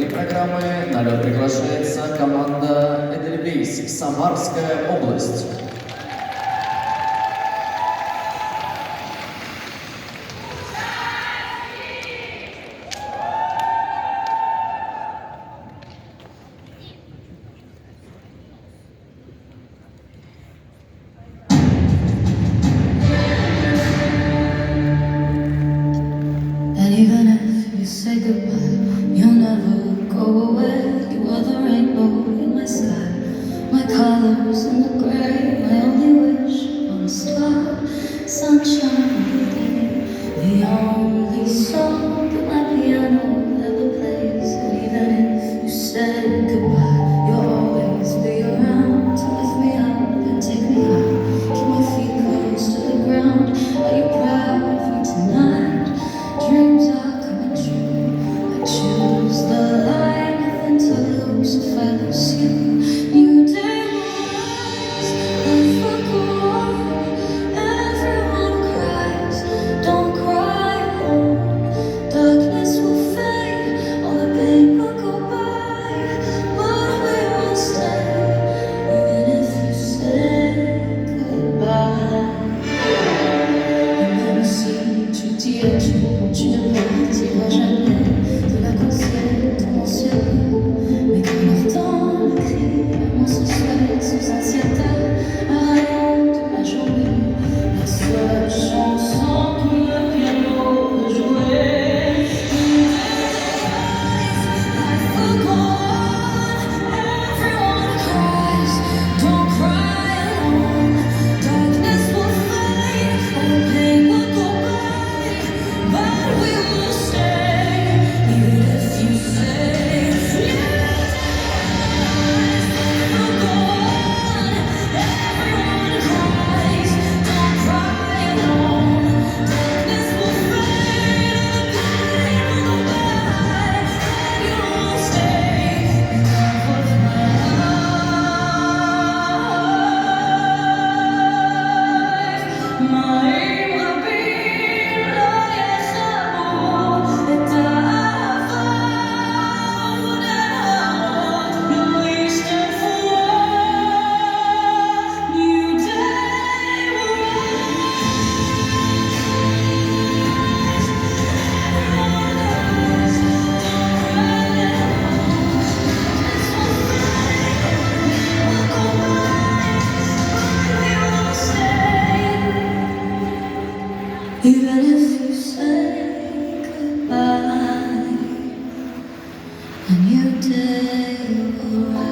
эфирной программы на лед приглашается команда «Эдельвейс», Самарская область. Even if you say goodbye, you'll never go away. You are the rainbow in my sky, my colors in the gray, my only wish on a star, sunshine, the only song that my piano ever plays. And even if you say goodbye, you'll always be around to lift me up and take me high, keep my feet close to the ground. Are you proud of me tonight? Dreams are coming true. I choose the light, nothing to lose if I lose you. New day will rise, life will go on. Everyone cries, don't cry alone. Darkness will fade, all the pain will go by, but we will stay, even if you say goodbye. Même si tu tires, tu ne partiras jamais de la conseille de mon ciel. Mais quand leur temps le crie, moi ce souhait sous un ciel à rien de ma journée. La seule chanson que le piano peut jouer. Life will go on, everyone cries, don't cry alone. Darkness will fade, all the pain will go by, but we will stay, even if you say life will go on. Everyone cries, don't cry alone. Darkness will fade, all the pain will go by, but you will stay, because of my life. מה רבים לא יחברו את האהבה ונהרות לא ישתתפו. New day will rise, everyone cries, don't cry alone. Darkness will fade, will go by, but we will stay, even if you say goodbye. A new day will rise.